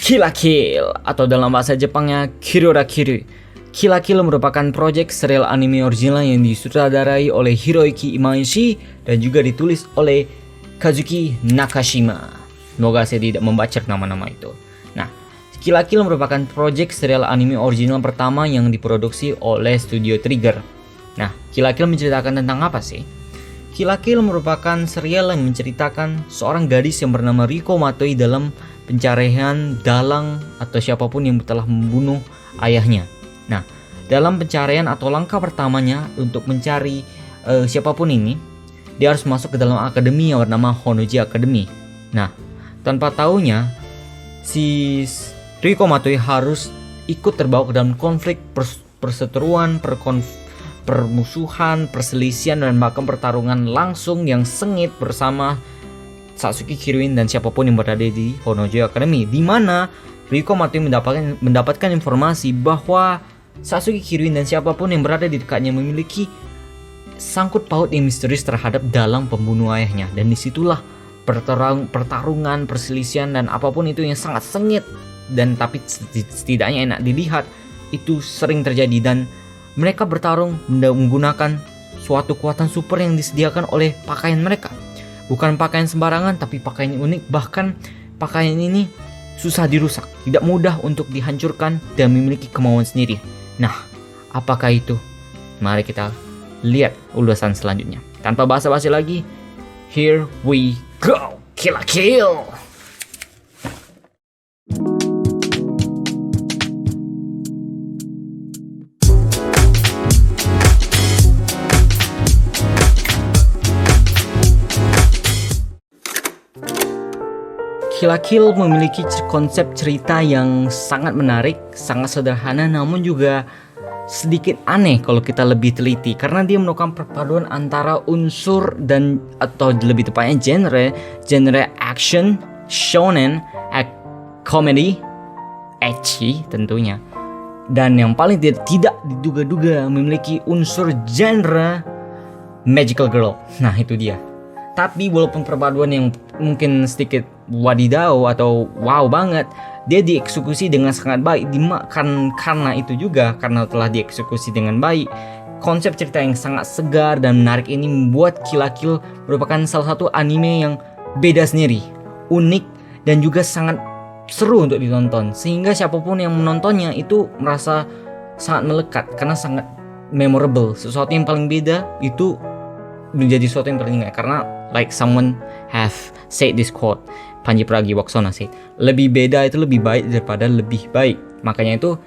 Kill la Kill atau dalam bahasa Jepangnya Kirura Kiru. Kill la Kill merupakan proyek serial anime original yang disutradarai oleh Hiroyuki Imaishi dan juga ditulis oleh Kazuki Nakashima. Semoga saya tidak membaca nama-nama itu. Nah, Kill la Kill merupakan proyek serial anime original pertama yang diproduksi oleh Studio Trigger. Nah, Kill la Kill menceritakan tentang apa sih? Kill la Kill merupakan serial yang menceritakan seorang gadis yang bernama Riko Matoi dalam pencarian dalang atau siapapun yang telah membunuh ayahnya. Nah, dalam pencarian atau langkah pertamanya untuk mencari siapapun ini, dia harus masuk ke dalam akademi yang bernama Honoji Academy. Nah, tanpa taunya si Riko Matoi harus ikut terbawa ke dalam konflik, perseteruan, permusuhan, perselisihan, dan bahkan pertarungan langsung yang sengit bersama Satsuki Kirin dan siapapun yang berada di Honoji Academy, di mana Riko Matoi mendapatkan informasi bahwa Satsuki Kirin dan siapapun yang berada di dekatnya memiliki sangkut paut yang misterius terhadap dalang pembunuh ayahnya, dan disitulah pertarungan, perselisihan, dan apapun itu yang sangat sengit dan tapi setidaknya enak dilihat itu sering terjadi, dan mereka bertarung menggunakan suatu kekuatan super yang disediakan oleh pakaian mereka. Bukan pakaian sembarangan, tapi pakaian unik. Bahkan pakaian ini susah dirusak, tidak mudah untuk dihancurkan, dan memiliki kemauan sendiri. Nah, apakah itu? Mari kita lihat ulasan selanjutnya. Tanpa basa-basi lagi, here we go! Kill la Kill! Kill la Kill memiliki konsep cerita yang sangat menarik, sangat sederhana, namun juga sedikit aneh kalau kita lebih teliti, karena dia menemukan perpaduan antara unsur dan atau lebih tepatnya genre action, shonen, comedy, ecchi tentunya, dan yang paling tidak diduga-duga memiliki unsur genre magical girl. Nah, itu dia. Tapi walaupun perpaduan yang mungkin sedikit wadidaw atau wow banget, dia dieksekusi dengan sangat baik. Karena itu juga, karena telah dieksekusi dengan baik, konsep cerita yang sangat segar dan menarik ini membuat Kill la Kill merupakan salah satu anime yang beda sendiri, unik, dan juga sangat seru untuk ditonton. Sehingga siapapun yang menontonnya itu merasa sangat melekat karena sangat memorable. Sesuatu yang paling beda itu menjadi sesuatu yang teringat, karena like someone have said this quote, Panji Pragiwaksono said, lebih beda itu lebih baik daripada lebih baik. Makanya itu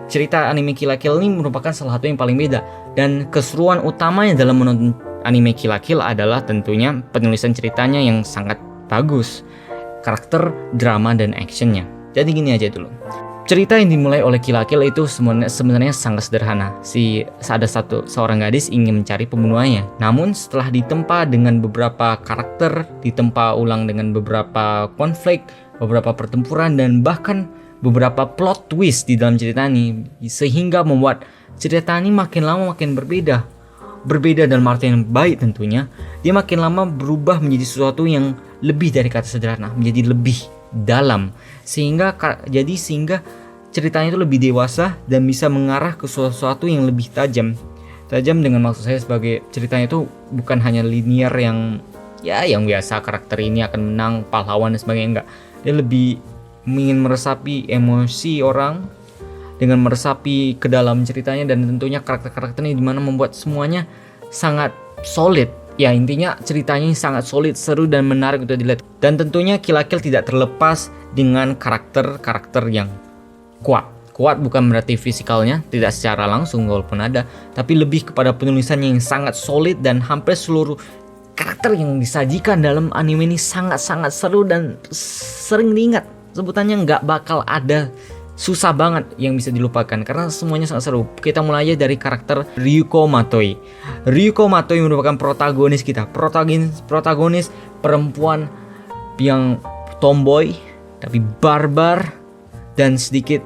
cerita anime Kill la Kill ini merupakan salah satu yang paling beda, dan keseruan utamanya dalam menonton anime Kill la Kill adalah tentunya penulisan ceritanya yang sangat bagus, karakter, drama, dan actionnya. Jadi gini aja dulu. Cerita yang dimulai oleh Kill la Kill itu sebenarnya sangat sederhana. Ada seorang gadis ingin mencari pembunuhannya. Namun setelah ditempa dengan beberapa karakter, ditempa ulang dengan beberapa konflik, beberapa pertempuran, dan bahkan beberapa plot twist di dalam cerita ini, sehingga membuat cerita ini makin lama makin berbeda. Berbeda dalam arti yang baik tentunya. Dia makin lama berubah menjadi sesuatu yang lebih dari kata sederhana, menjadi lebih dalam, sehingga ceritanya itu lebih dewasa dan bisa mengarah ke sesuatu yang lebih tajam dengan maksud saya sebagai ceritanya itu bukan hanya linear yang biasa karakter ini akan menang, pahlawan dan sebagainya. Enggak, dia lebih ingin meresapi emosi orang dengan meresapi ke dalam ceritanya, dan tentunya karakter-karakternya dimana membuat semuanya sangat solid. Ya, intinya ceritanya sangat solid, seru, dan menarik untuk dilihat. Dan tentunya Kill la Kill tidak terlepas dengan karakter-karakter yang kuat. Kuat bukan berarti fisikalnya, tidak secara langsung walaupun ada, tapi lebih kepada penulisannya yang sangat solid, dan hampir seluruh karakter yang disajikan dalam anime ini sangat-sangat seru dan sering diingat. Sebutannya nggak bakal ada, susah banget yang bisa dilupakan karena semuanya sangat seru. Kita mulai aja dari karakter Ryuko Matoi. Ryuko Matoi merupakan protagonis kita. Protagonis perempuan yang tomboy tapi barbar dan sedikit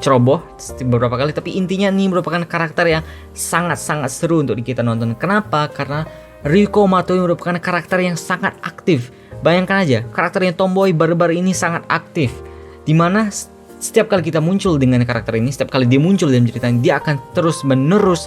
ceroboh beberapa kali, tapi intinya ini merupakan karakter yang sangat-sangat seru untuk kita nonton. Kenapa? Karena Ryuko Matoi merupakan karakter yang sangat aktif. Bayangkan aja, karakter yang tomboy barbar ini sangat aktif. Dimana setiap kali kita muncul dengan karakter ini, setiap kali dia muncul dalam cerita ini, dia akan terus menerus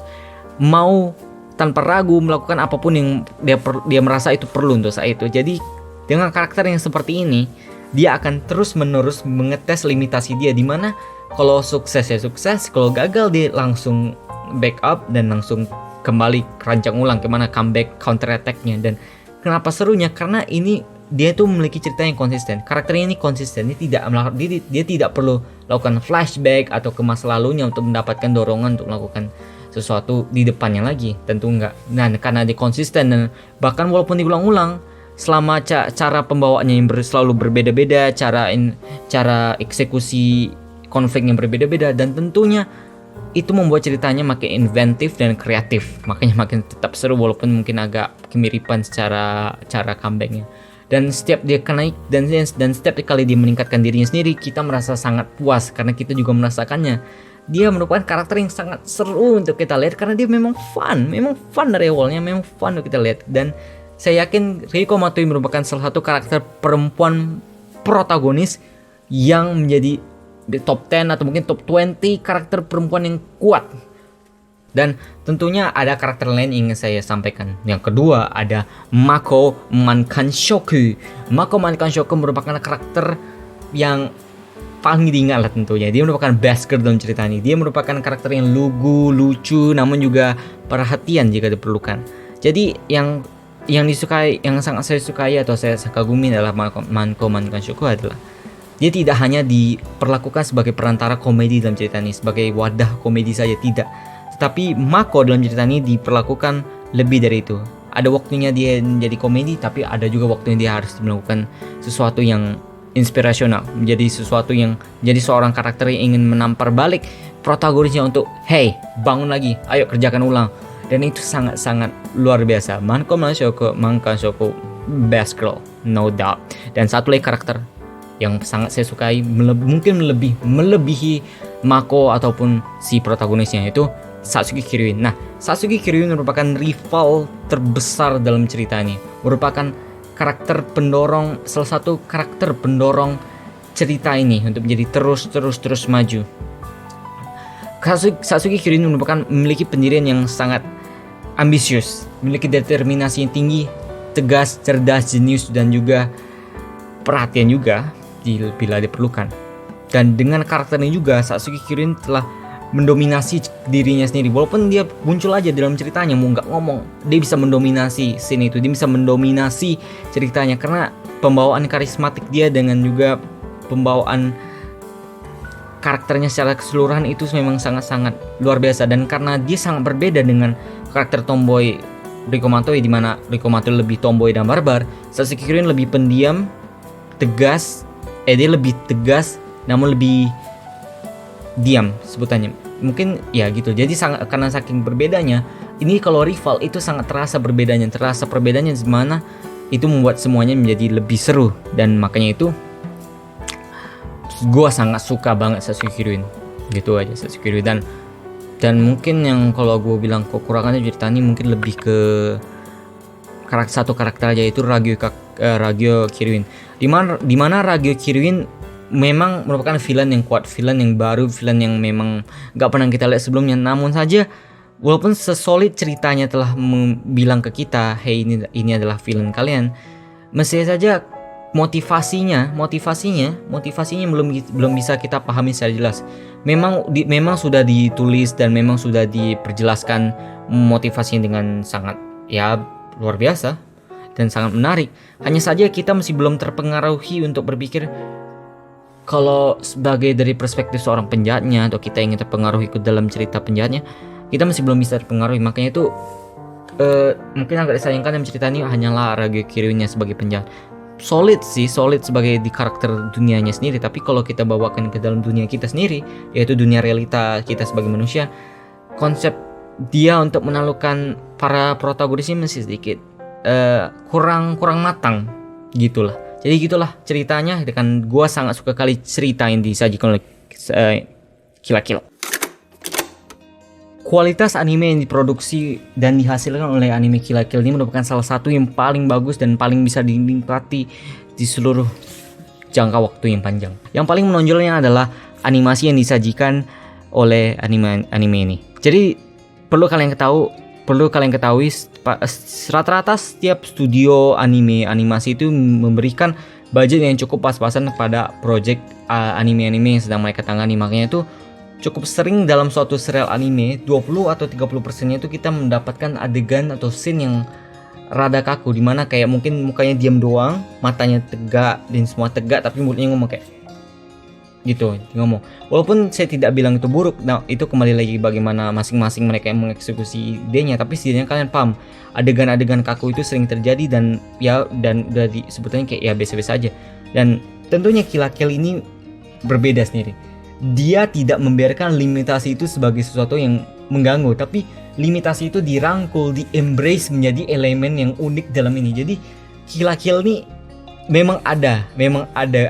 mau tanpa ragu melakukan apapun yang dia merasa itu perlu untuk saat itu. Jadi dengan karakter yang seperti ini, dia akan terus menerus mengetes limitasi dia, dimana kalau sukses ya sukses, kalau gagal dia langsung backup dan langsung kembali rancang ulang kemana comeback counter attack-nya. Dan kenapa serunya? Karena ini dia tuh memiliki cerita yang konsisten. Karakternya ini konsisten. Dia tidak perlu lakukan flashback atau ke masa lalunya untuk mendapatkan dorongan untuk melakukan sesuatu di depannya lagi. Tentu enggak. Nah, karena dia konsisten dan bahkan walaupun diulang-ulang, selama cara pembawaannya yang selalu berbeda-beda, cara eksekusi konfliknya berbeda-beda, dan tentunya itu membuat ceritanya makin inventif dan kreatif. Makanya makin tetap seru walaupun mungkin agak kemiripan secara cara comebacknya. Dan setiap dia naik dan setiap kali dia meningkatkan dirinya sendiri, kita merasa sangat puas karena kita juga merasakannya. Dia merupakan karakter yang sangat seru untuk kita lihat karena dia memang fun dari awalnya, memang fun untuk kita lihat. Dan saya yakin Reiko Matoi merupakan salah satu karakter perempuan protagonis yang menjadi di top 10 atau mungkin top 20 karakter perempuan yang kuat. Dan tentunya ada karakter lain yang ingin saya sampaikan. Yang kedua ada Mako Mankanshoku. Mako Mankanshoku merupakan karakter yang paling diingat lah tentunya. Dia merupakan best girl dalam cerita ini. Dia merupakan karakter yang lugu, lucu, namun juga perhatian jika diperlukan. Jadi yang disukai, yang sangat saya sukai atau saya kagumi adalah Mako Mankanshoku adalah dia tidak hanya diperlakukan sebagai perantara komedi dalam cerita ini, sebagai wadah komedi saja, tidak. Tetapi Mako dalam cerita ini diperlakukan lebih dari itu. Ada waktunya dia menjadi komedi, tapi ada juga waktunya dia harus melakukan sesuatu yang inspirasional, menjadi sesuatu yang menjadi seorang karakter yang ingin menampar balik protagonisnya untuk hey, bangun lagi, ayo kerjakan ulang. Dan itu sangat-sangat luar biasa. Mako Mankanshoku best girl, no doubt. Dan satu lagi karakter yang sangat saya sukai, mungkin melebihi Mako ataupun si protagonisnya, yaitu Satsuki Kiryuin. Nah, Satsuki Kiryuin merupakan rival terbesar dalam cerita ini. Merupakan salah satu karakter pendorong cerita ini untuk menjadi terus maju. Satsuki Kiryuin memiliki pendirian yang sangat ambisius, memiliki determinasi yang tinggi, tegas, cerdas, jenius, dan juga perhatian juga bila diperlukan. Dan dengan karakter ini juga Satsuki Kiryuin telah mendominasi dirinya sendiri. Walaupun dia muncul aja dalam ceritanya, mau nggak ngomong, dia bisa mendominasi scene itu, dia bisa mendominasi ceritanya karena pembawaan karismatik dia dengan juga pembawaan karakternya secara keseluruhan itu memang sangat-sangat luar biasa. Dan karena dia sangat berbeda dengan karakter tomboy Reiko Matoi, di mana Reiko Matoi lebih tomboy dan barbar, Satsuki Kiryuin lebih pendiam, tegas, dia lebih tegas namun lebih diam sebutannya. Mungkin ya gitu. Jadi karena saking berbedanya, ini kalau rival itu sangat terasa perbedaannya di mana itu membuat semuanya menjadi lebih seru. Dan makanya itu gue sangat suka banget Satsuki Kiryuin. Gitu aja Satsuki Kiryuin. Dan mungkin yang kalau gue bilang kekurangannya cerita ini mungkin lebih ke satu karakter aja, yaitu Ragyo Kiryuin. Dimana Ragyo Kiryuin memang merupakan villain yang kuat, villain yang baru, villain yang memang gak pernah kita lihat sebelumnya. Namun saja walaupun sesolid ceritanya telah bilang ke kita, hey ini adalah villain kalian, mestinya saja motivasinya belum bisa kita pahami secara jelas. Memang sudah ditulis dan memang sudah diperjelaskan motivasinya dengan sangat luar biasa dan sangat menarik. Hanya saja kita masih belum terpengaruhi untuk berpikir kalau sebagai dari perspektif seorang penjahatnya, atau kita ingin terpengaruh ikut dalam cerita penjahatnya, kita masih belum bisa terpengaruhi. Makanya itu mungkin agak disayangkan dalam cerita ini hanyalah Ragyo Kiryuinnya sebagai penjahat. Solid sebagai di karakter dunianya sendiri, tapi kalau kita bawakan ke dalam dunia kita sendiri, yaitu dunia realita kita sebagai manusia, konsep dia untuk menaklukkan para protagonisnya masih sedikit kurang matang gitulah. Jadi gitulah ceritanya, dengan gua sangat suka kali cerita yang disajikan oleh Kill la Kill. Kualitas anime yang diproduksi dan dihasilkan oleh anime Kill la Kill ini merupakan salah satu yang paling bagus dan paling bisa dinikmati di seluruh jangka waktu yang panjang. Yang paling menonjolnya adalah animasi yang disajikan oleh anime ini. Jadi perlu kalian ketahui rata-rata setiap studio animasi itu memberikan budget yang cukup pas-pasan pada project anime-anime yang sedang mereka tangani. Makanya itu cukup sering dalam suatu serial anime 20 atau 30%-nya itu kita mendapatkan adegan atau scene yang rada kaku, dimana kayak mungkin mukanya diam doang, matanya tegak dan semua tegak, tapi mulutnya ngomong kayak gitu ngomong. Walaupun saya tidak bilang itu buruk, nah itu kembali lagi bagaimana masing-masing mereka yang mengeksekusi idenya, tapi setidaknya kalian paham adegan-adegan kaku itu sering terjadi dan udah sebetulnya kayak ya biasa-biasa aja. Dan tentunya Kill la Kill ini berbeda sendiri. Dia tidak membiarkan limitasi itu sebagai sesuatu yang mengganggu, tapi limitasi itu dirangkul, di-embrace menjadi elemen yang unik dalam ini. Jadi Kill la Kill ini memang ada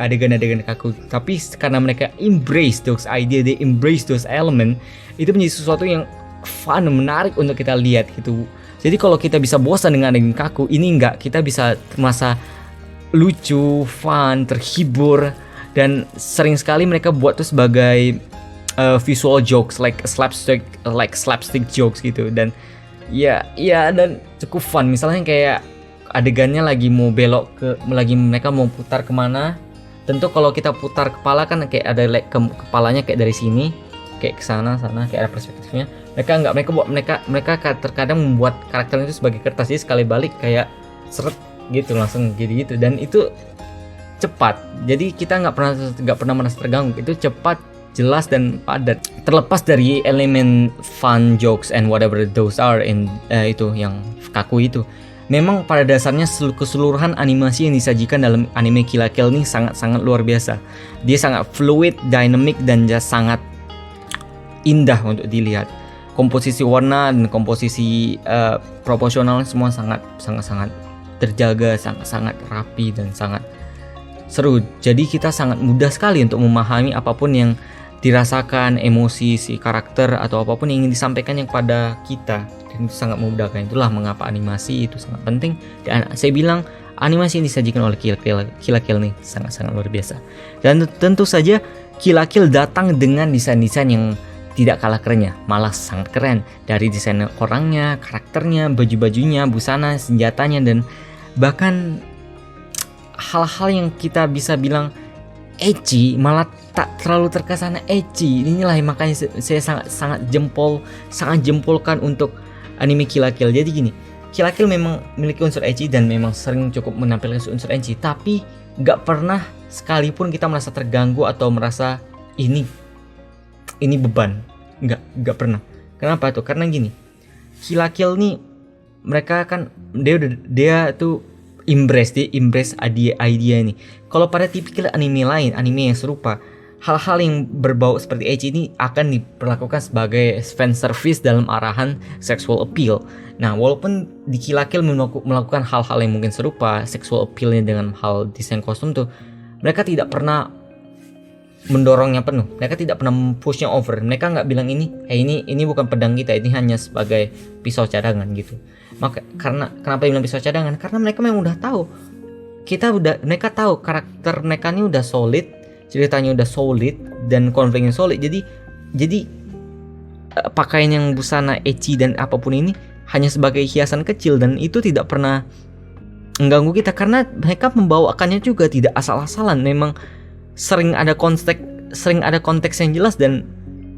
adegan-adegan kaku, tapi karena mereka embrace those idea, they embrace those element, itu menjadi sesuatu yang fun, menarik untuk kita lihat gitu. Jadi kalau kita bisa bosan dengan adegan kaku, ini enggak, kita bisa merasa lucu, fun, terhibur, dan sering sekali mereka buat tuh sebagai visual jokes like slapstick jokes gitu. Dan ya dan cukup fun. Misalnya kayak adegannya lagi mau mereka mau putar kemana, tentu kalau kita putar kepala kan kayak ada kepalanya kayak dari sini kayak ke sana kayak ada perspektifnya. Mereka terkadang membuat karakternya itu sebagai kertas, jadi sekali balik kayak seret gitu langsung jadi gitu, dan itu cepat, jadi kita nggak pernah merasa terganggu. Itu cepat, jelas, dan padat. Terlepas dari elemen fun jokes and whatever those are itu yang kaku itu, memang pada dasarnya keseluruhan animasi yang disajikan dalam anime Kill la Kill ini sangat-sangat luar biasa. Dia sangat fluid, dynamic, dan sangat indah untuk dilihat. Komposisi warna dan komposisi proporsional semua sangat terjaga, sangat rapi, dan sangat seru. Jadi kita sangat mudah sekali untuk memahami apapun yang dirasakan, emosi si karakter atau apapun yang ingin disampaikan pada kita. Dan itu sangat memudahkan. Itulah mengapa animasi itu sangat penting. Dan saya bilang animasi yang disajikan oleh Kill la Kill nih sangat-sangat luar biasa. Dan tentu saja Kill la Kill datang dengan desain-desain yang tidak kalah kerennya, malah sangat keren. Dari desain orangnya, karakternya, baju-bajunya, busana, senjatanya, dan bahkan hal-hal yang kita bisa bilang ecchi malah tak terlalu terkesan ecchi. Inilah makanya saya sangat jempolkan untuk anime Kill la Kill. Jadi gini, Kill la Kill memang memiliki unsur ecchi dan memang sering cukup menampilkan unsur ecchi, tapi gak pernah sekalipun kita merasa terganggu atau merasa ini beban. Gak pernah. Kenapa tuh? Karena gini, Kill la Kill nih mereka kan dia tuh embrace idea ini. Kalau pada tipikal anime lain, anime yang serupa, hal-hal yang berbau seperti ecchi ini akan diperlakukan sebagai fan service dalam arahan sexual appeal. Nah, walaupun di Kill la Kill melakukan hal-hal yang mungkin serupa, sexual appealnya dengan hal desain kostum tuh, mereka tidak pernah mendorongnya penuh. Mereka tidak pernah pushnya over. Mereka nggak bilang ini bukan pedang kita, ini hanya sebagai pisau cadangan gitu. Maka kenapa bilang pisau cadangan? Karena mereka memang udah tahu. Mereka tahu karakter mereka ini udah solid, ceritanya udah solid, dan konfliknya solid. Jadi pakaian yang busana ecchi dan apapun ini hanya sebagai hiasan kecil, dan itu tidak pernah mengganggu kita karena mereka membawakannya juga tidak asal-asalan. Memang sering ada konteks yang jelas, dan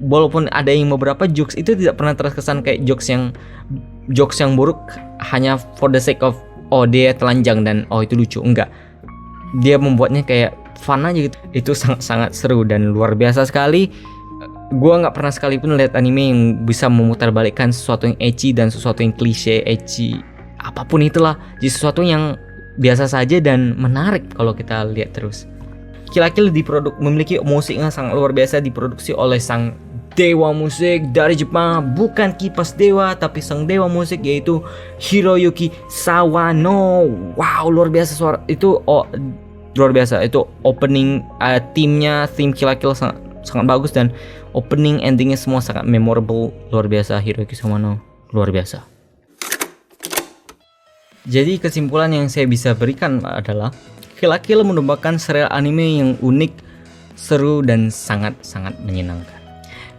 walaupun ada yang beberapa jokes itu tidak pernah terkesan kayak jokes yang buruk hanya for the sake of dia telanjang dan itu lucu. Enggak, dia membuatnya kayak fun aja gitu. Itu sangat seru dan luar biasa sekali. Gua nggak pernah sekalipun lihat anime yang bisa memutarbalikkan sesuatu yang ecchi dan sesuatu yang klise ecchi, apapun itulah, jadi sesuatu yang biasa saja dan menarik kalau kita lihat terus. Kill la Kill memiliki musik yang sangat luar biasa, diproduksi oleh sang dewa musik dari Jepang, bukan kipas dewa tapi sang dewa musik yaitu Hiroyuki Sawano. Wow, luar biasa suara itu. Luar biasa itu opening theme Kill la Kill sangat bagus, dan opening endingnya semua sangat memorable. Luar biasa, Hiroyuki Sawano luar biasa. Jadi kesimpulan yang saya bisa berikan adalah Kill la Kill merupakan serial anime yang unik, seru, dan sangat-sangat menyenangkan.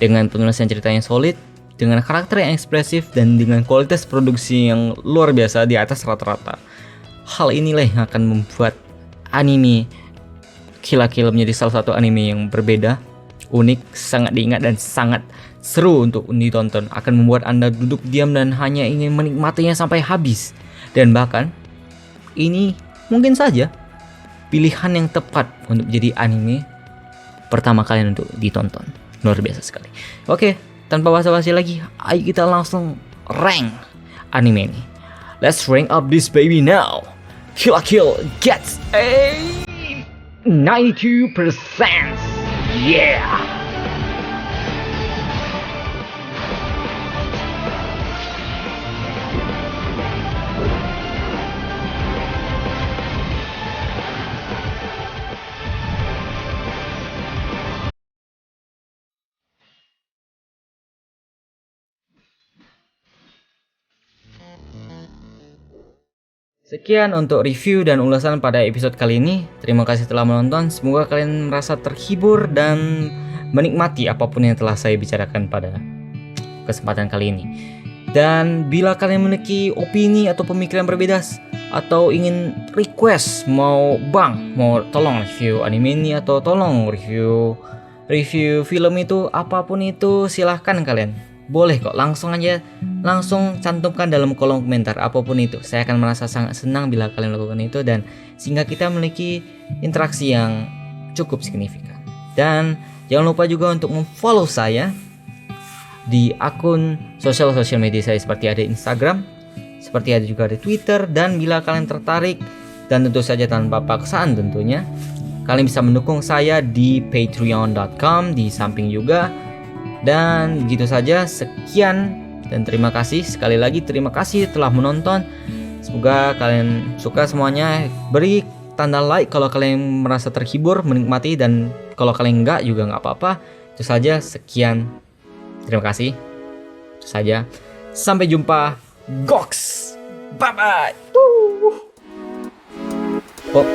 Dengan penulisan cerita yang solid, dengan karakter yang ekspresif, dan dengan kualitas produksi yang luar biasa di atas rata-rata. Hal inilah yang akan membuat anime Kill la Kill menjadi salah satu anime yang berbeda, unik, sangat diingat, dan sangat seru untuk ditonton. Akan membuat Anda duduk diam dan hanya ingin menikmatinya sampai habis. Dan bahkan, ini mungkin saja pilihan yang tepat untuk jadi anime pertama kalian untuk ditonton. Luar biasa sekali. Oke, tanpa basa-basi lagi, ayo kita langsung rank anime ini. Let's rank up this baby now. Kill la Kill gets a 92%. Yeah. Sekian untuk review dan ulasan pada episode kali ini. Terima kasih telah menonton. Semoga kalian merasa terhibur dan menikmati apapun yang telah saya bicarakan pada kesempatan kali ini. Dan bila kalian memiliki opini atau pemikiran berbeda, atau ingin request, mau tolong review anime ini, atau tolong review film itu, apapun itu, silahkan kalian. Boleh kok, langsung cantumkan dalam kolom komentar apapun itu. Saya akan merasa sangat senang bila kalian lakukan itu, dan sehingga kita memiliki interaksi yang cukup signifikan. Dan jangan lupa juga untuk memfollow saya di akun sosial media saya, seperti ada Instagram, seperti ada juga ada Twitter. Dan bila kalian tertarik, dan tentu saja tanpa paksaan tentunya, kalian bisa mendukung saya di patreon.com di samping juga. Dan begitu saja, sekian dan terima kasih. Sekali lagi terima kasih telah menonton. Semoga kalian suka semuanya. Beri tanda like kalau kalian merasa terhibur, menikmati, dan kalau kalian enggak juga enggak apa-apa. Itu saja, sekian. Terima kasih. Itu saja. Sampai jumpa. Goks. Bye bye. Pop.